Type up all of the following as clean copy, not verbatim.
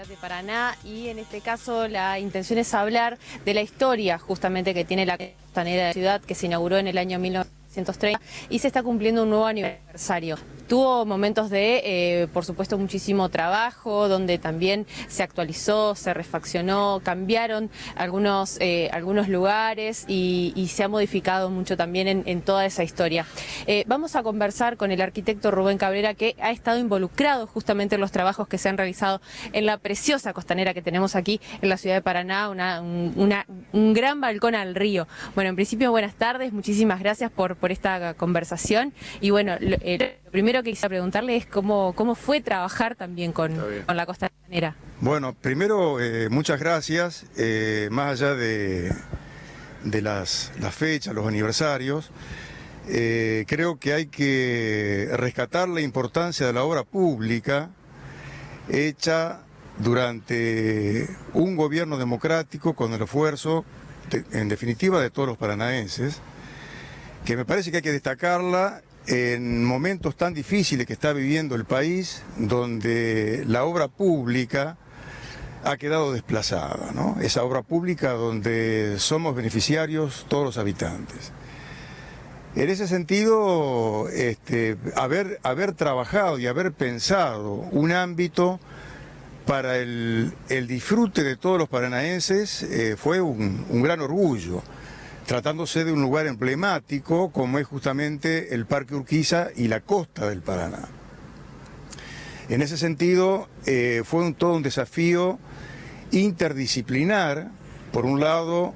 de Paraná, y en este caso la intención es hablar de la historia justamente que tiene la costanera de la ciudad, que se inauguró en el año 1930 y se está cumpliendo un nuevo aniversario. Tuvo momentos de, por supuesto, muchísimo trabajo, donde también se actualizó, se refaccionó, cambiaron algunos lugares y se ha modificado mucho también en toda esa historia. Vamos a conversar con el arquitecto Rubén Cabrera, que ha estado involucrado justamente en los trabajos que se han realizado en la preciosa costanera que tenemos aquí en la ciudad de Paraná, un gran balcón al río. Bueno, en principio, buenas tardes, muchísimas gracias por esta conversación. Y bueno, lo primero que quisiera preguntarle es cómo fue trabajar también con la costanera. Bueno, primero, muchas gracias. Más allá de las fechas, los aniversarios, creo que hay que rescatar la importancia de la obra pública hecha durante un gobierno democrático con el esfuerzo, en definitiva, de todos los paranaenses, que me parece que hay que destacarla en momentos tan difíciles que está viviendo el país, donde la obra pública ha quedado desplazada, ¿no? Esa obra pública donde somos beneficiarios todos los habitantes. En ese sentido, haber trabajado y haber pensado un ámbito para el disfrute de todos los paranaenses fue un gran orgullo, tratándose de un lugar emblemático como es justamente el Parque Urquiza y la costa del Paraná. En ese sentido, fue todo un desafío interdisciplinar, por un lado,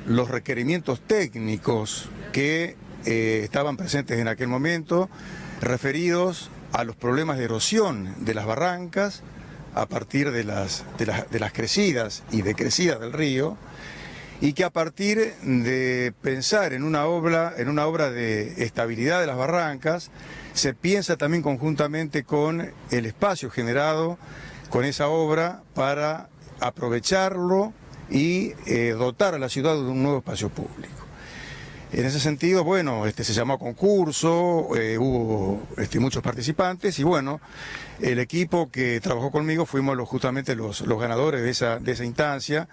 los requerimientos técnicos que estaban presentes en aquel momento, referidos a los problemas de erosión de las barrancas a partir de las crecidas y decrecidas del río, y que a partir de pensar en una obra de estabilidad de las barrancas, se piensa también conjuntamente con el espacio generado con esa obra para aprovecharlo y dotar a la ciudad de un nuevo espacio público. En ese sentido, bueno, se llamó a concurso, hubo muchos participantes y bueno, el equipo que trabajó conmigo fuimos justamente los ganadores de esa instancia,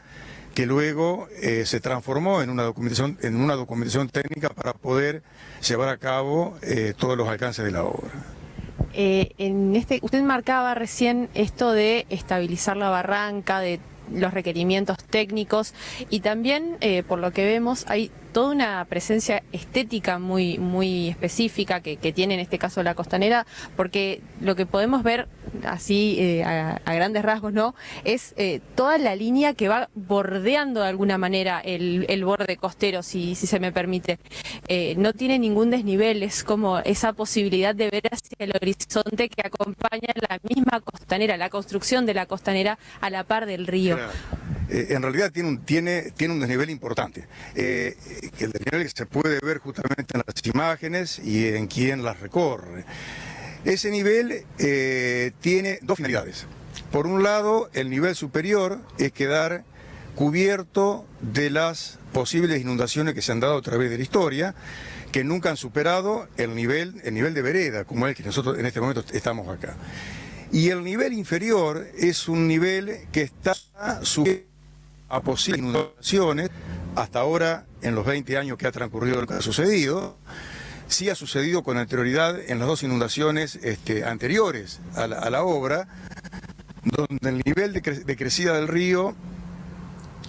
que luego se transformó en una documentación técnica para poder llevar a cabo todos los alcances de la obra. Usted marcaba recién esto de estabilizar la barranca, de los requerimientos técnicos, y también, por lo que vemos, hay toda una presencia estética muy específica que tiene en este caso la costanera, porque lo que podemos ver así a grandes rasgos, ¿no?, es toda la línea que va bordeando de alguna manera el borde costero, si se me permite. No tiene ningún desnivel, es como esa posibilidad de ver hacia el horizonte que acompaña la misma costanera, la construcción de la costanera a la par del río. Claro. En realidad tiene un desnivel importante, el desnivel que se puede ver justamente en las imágenes y en quien las recorre. Ese nivel tiene dos finalidades. Por un lado, el nivel superior es quedar cubierto de las posibles inundaciones que se han dado a través de la historia, que nunca han superado el nivel de vereda, como el que nosotros en este momento estamos acá. Y el nivel inferior es un nivel que está sujeto a posibles inundaciones. Hasta ahora, en los 20 años que ha transcurrido lo que ha sucedido, sí ha sucedido con anterioridad en las dos inundaciones anteriores a la obra, donde el nivel de crecida del río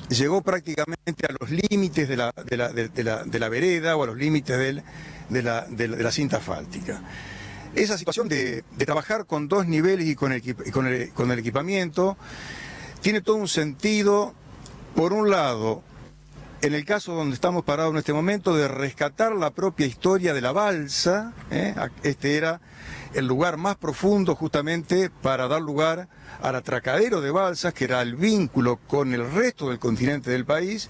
llegó prácticamente a los límites de la vereda o a los límites de la cinta asfáltica. Esa situación de trabajar con dos niveles y con el equipamiento tiene todo un sentido, por un lado, en el caso donde estamos parados en este momento, de rescatar la propia historia de la balsa. Este era el lugar más profundo justamente para dar lugar al atracadero de balsas, que era el vínculo con el resto del continente del país,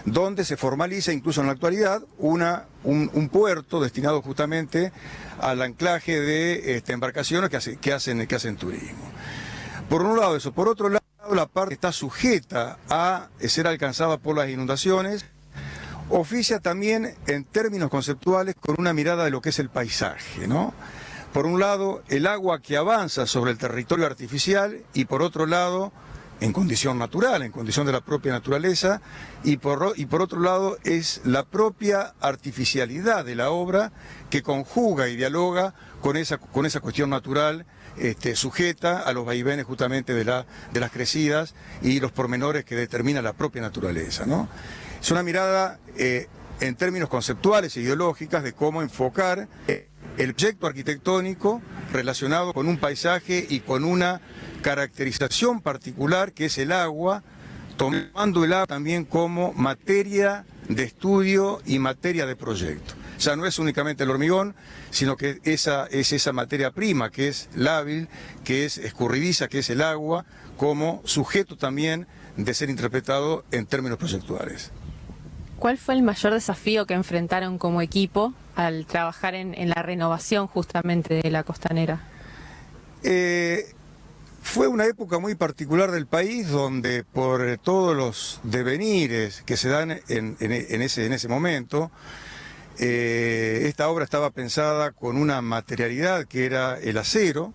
donde se formaliza incluso en la actualidad un puerto destinado justamente al anclaje de embarcaciones que hacen turismo. Por un lado eso, por otro lado la parte está sujeta a ser alcanzada por las inundaciones, oficia también en términos conceptuales con una mirada de lo que es el paisaje, ¿no? Por un lado, el agua que avanza sobre el territorio artificial y por otro lado, en condición natural, en condición de la propia naturaleza, y por otro lado es la propia artificialidad de la obra que conjuga y dialoga con esa cuestión natural, sujeta a los vaivenes justamente de las crecidas y los pormenores que determina la propia naturaleza, ¿no? Es una mirada en términos conceptuales e ideológicas de cómo enfocar el proyecto arquitectónico relacionado con un paisaje y con una caracterización particular que es el agua, tomando el agua también como materia de estudio y materia de proyecto. Ya no es únicamente el hormigón, sino que es esa materia prima que es lábil, que es escurridiza, que es el agua, como sujeto también de ser interpretado en términos proyectuales. ¿Cuál fue el mayor desafío que enfrentaron como equipo al trabajar en la renovación justamente de la Costanera? Fue una época muy particular del país donde por todos los devenires que se dan en ese momento, esta obra estaba pensada con una materialidad que era el acero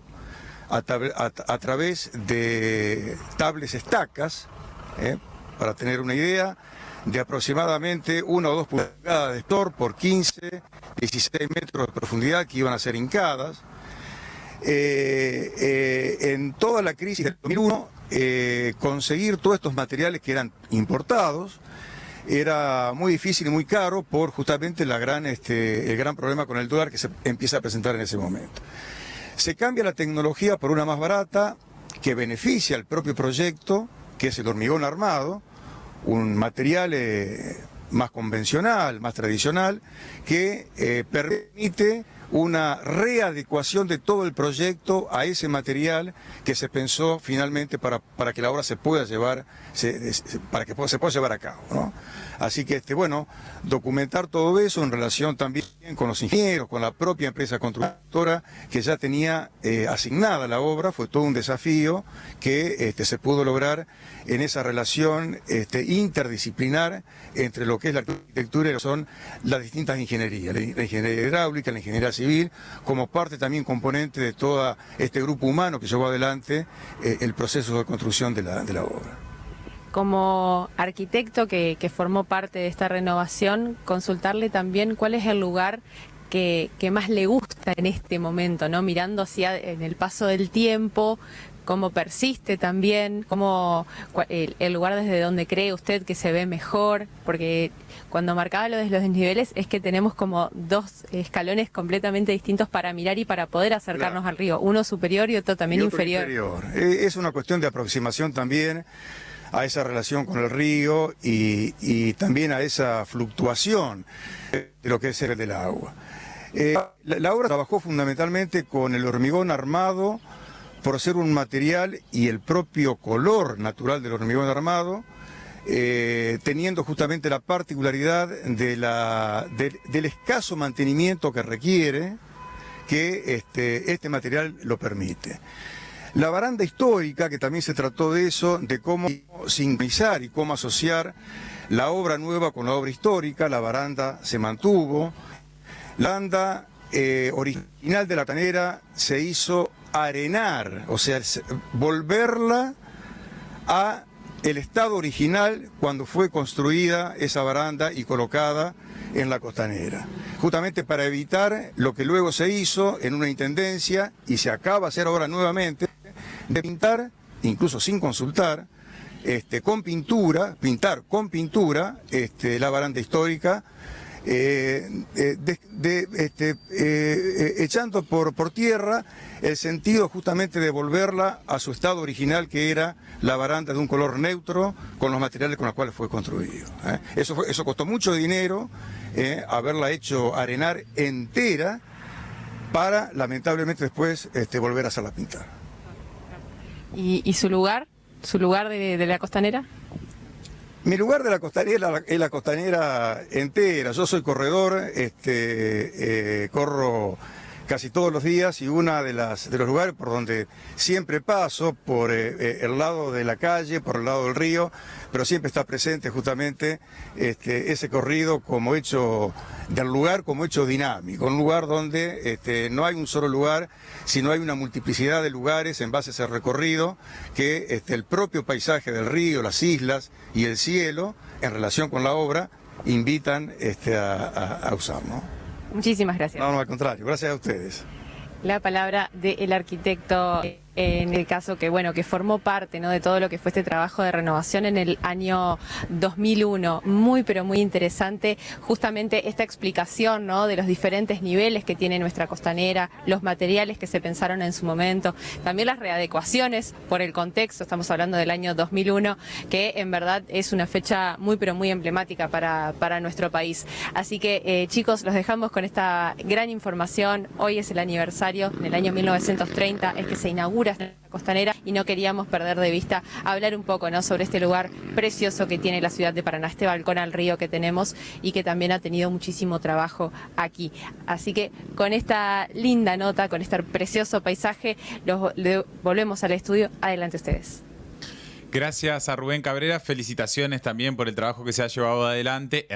a través de tables estacas, para tener una idea, de aproximadamente 1 o 2 pulgadas de espesor por 15, 16 metros de profundidad que iban a ser hincadas. En toda la crisis del 2001, conseguir todos estos materiales que eran importados era muy difícil y muy caro por justamente el gran problema con el dólar que se empieza a presentar en ese momento. Se cambia la tecnología por una más barata que beneficia al propio proyecto, que es el hormigón armado, un material más convencional, más tradicional, que permite una readecuación de todo el proyecto a ese material que se pensó finalmente para que la obra se pueda llevar, para que se pueda llevar a cabo, ¿no? Así que, bueno, documentar todo eso en relación también con los ingenieros, con la propia empresa constructora que ya tenía asignada la obra, fue todo un desafío que se pudo lograr en esa relación interdisciplinar entre lo que es la arquitectura y lo que son las distintas ingenierías, la ingeniería hidráulica, la ingeniería civil, como parte también componente de todo este grupo humano que llevó adelante el proceso de construcción de la obra. Como arquitecto que formó parte de esta renovación, consultarle también cuál es el lugar que más le gusta en este momento, ¿no? Mirando hacia en el paso del tiempo, cómo persiste también, el lugar desde donde cree usted que se ve mejor, porque cuando marcaba lo de los desniveles es que tenemos como 2 escalones completamente distintos para mirar y para poder acercarnos al río, uno superior y otro también inferior. Es una cuestión de aproximación también a esa relación con el río y también a esa fluctuación de lo que es el del agua. La obra trabajó fundamentalmente con el hormigón armado por ser un material y el propio color natural del hormigón armado, teniendo justamente la particularidad del escaso mantenimiento que requiere, que este material lo permite. La baranda histórica, que también se trató de eso, de cómo sincronizar y cómo asociar la obra nueva con la obra histórica, la baranda se mantuvo. La baranda original de la Costanera se hizo arenar, o sea, volverla a el estado original cuando fue construida esa baranda y colocada en la Costanera, justamente para evitar lo que luego se hizo en una intendencia y se acaba de hacer ahora nuevamente, de pintar, incluso sin consultar, pintar con pintura la baranda histórica, echando por tierra el sentido justamente de volverla a su estado original, que era la baranda de un color neutro con los materiales con los cuales fue construido. Eso costó mucho dinero, haberla hecho arenar entera para lamentablemente después volver a hacerla pintar. ¿Y su lugar de la Costanera? Mi lugar de la Costanera es la Costanera entera. Yo soy corredor, corro casi todos los días, y uno de los lugares por donde siempre paso, por el lado de la calle, por el lado del río, pero siempre está presente justamente ese corrido como hecho del lugar, como hecho dinámico, un lugar donde no hay un solo lugar, sino hay una multiplicidad de lugares en base a ese recorrido que el propio paisaje del río, las islas y el cielo, en relación con la obra, invitan a usar, ¿no? Muchísimas gracias. No, al contrario, gracias a ustedes. La palabra del arquitecto, en el caso que formó parte, ¿no?, de todo lo que fue este trabajo de renovación en el año 2001. Muy, pero muy interesante justamente esta explicación, ¿no?, de los diferentes niveles que tiene nuestra costanera, los materiales que se pensaron en su momento, también las readecuaciones por el contexto. Estamos hablando del año 2001, que en verdad es una fecha muy, pero muy emblemática para nuestro país. Así que, chicos, los dejamos con esta gran información. Hoy es el aniversario, en el año 1930 es que se inaugura esta costanera, y no queríamos perder de vista hablar un poco, ¿no?, sobre este lugar precioso que tiene la ciudad de Paraná, este balcón al río que tenemos y que también ha tenido muchísimo trabajo aquí. Así que con esta linda nota, con este precioso paisaje, volvemos al estudio. Adelante ustedes. Gracias a Rubén Cabrera, felicitaciones también por el trabajo que se ha llevado adelante.